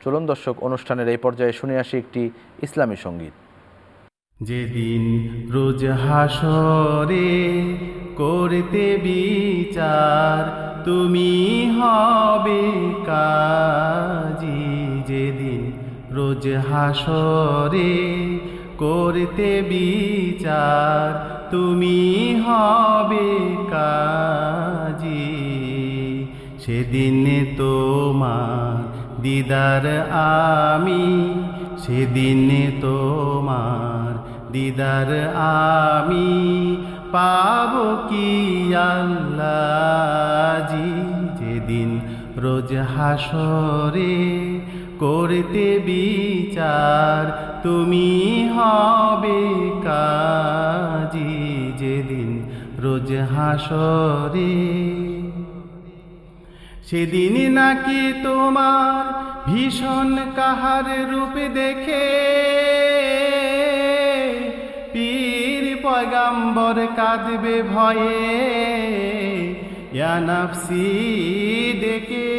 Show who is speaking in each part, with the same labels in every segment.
Speaker 1: চলুন দর্শক, অনুষ্ঠানের এই পর্যায়ে শুনে আসি একটি ইসলামী সঙ্গীত।
Speaker 2: যেদিন রোজ হাসরে করতে বিচার, তুমি হবে কাজী। যেদিন রোজ হাসরে করতে বিচার, তুমি হবে কাজী। সেদিন তোমার দিদার আমি, সেদিন তোমার দিদার আমি পাব কি আল্লাহজি। যেদিন রোজ হাসরে করতে বিচার, তুমি হবে কাজী। যেদিন রোজ হাসরে, সেদিন নাকি তোমার ভীষণ কাহার রূপ দেখে পীর পয়গাম্বর কাঁদবে ভয়ে, ইয়া নাফসি ডেকে।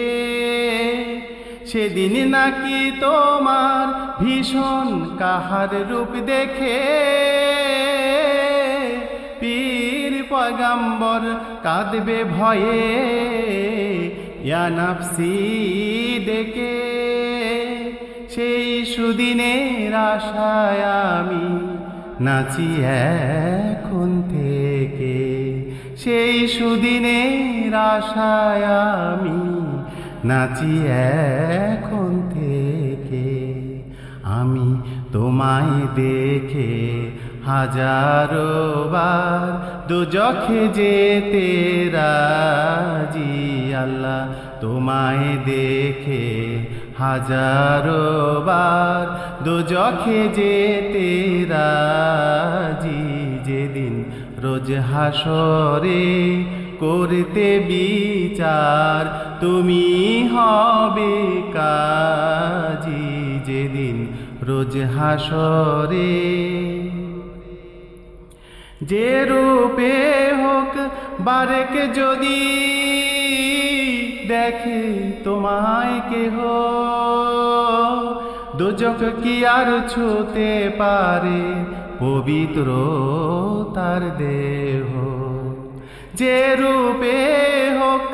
Speaker 2: সেদিন নাকি তোমার ভীষণ কাহার রূপ দেখে পীর পয়গাম্বর কাঁদবে ভয়ে, ইয়া নাফসি ডেকে। সেই সুদিনের আশায় আমি নাচি এখন থেকে, সেই সুদিনের আশায় আমি নাচি এখন থেকে। আমি তোমায় দেখে হাজারো বার দোজখে যেতে রাজি। আল্লাহ তোমায় দেখে হাজারো বার দোজখে যেতে রাজি। যেদিন রোজ হাসরে করতে বিচার, তুমি হবে কাজী। যেদিন রোজ হাসরে, যে রূপে হোক বারেক যদি দেখে তোমায় কেহ, দোজখ কি আর ছুতে পারে পবিত্র তার দেহ। যে রূপে হোক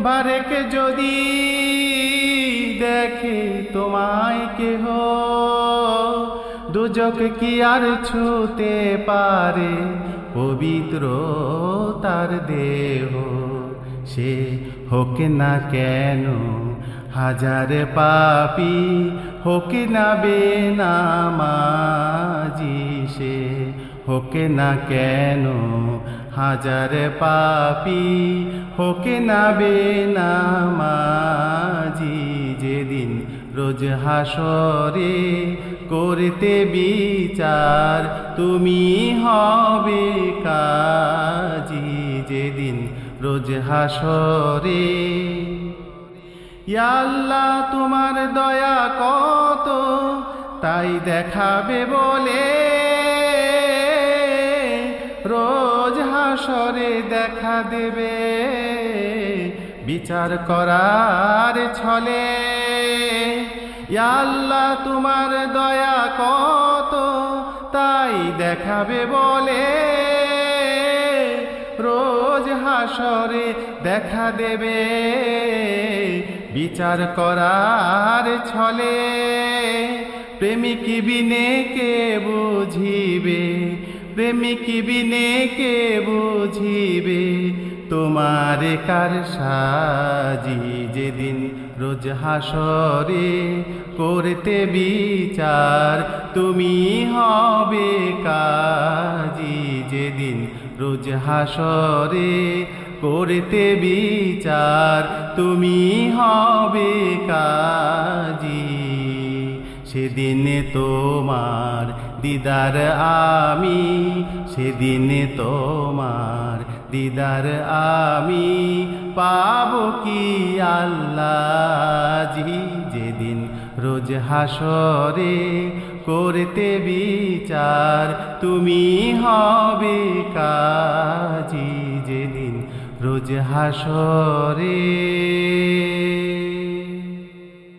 Speaker 2: বারেক যদি দেখে তোমায় কেহ, দোজখ কি আর ছুতে পারে পবিত্র তার দেহ। সে হোক না কেন হাজার পাপী, হোক না বেনামাজি। সে হোক না কেন হাজার পাপী, হোক না বেনামাজি। যেদিন রোজ হাসরে করতে বিচার, তুমি হবে কাজী। যেদিন রোজ হাসরে, ইয়া আল্লাহ তোমার দয়া কত তাই দেখাবে বলে, রোজ হাসরে দেখা দেবে বিচার করার ছলে। ইয়া আল্লাহ তোমার দয়া কত তাই দেখাবে বলে, রোজ হাসরে দেখা দেবে বিচার করার ছলে। প্রেমিক বিনে কে বুঝিবে, প্রেমিক বিনে কে বুঝিবে তোমার কার সাজি। যেদিন রোজ হাসরে করতে বিচার, তুমি হবে কাজী। যেদিন রোজ হাসরে করতে বিচার, তুমি হবে কাজী। সেদিন তোমার দিদার আমি, সেদিন তোমার দিদার আমি পাব কি আল্লাহজি। যেদিন রোজ হাসরে করতে বিচার, তুমি হবে কাজী। যেদিন রোজ হাসরে।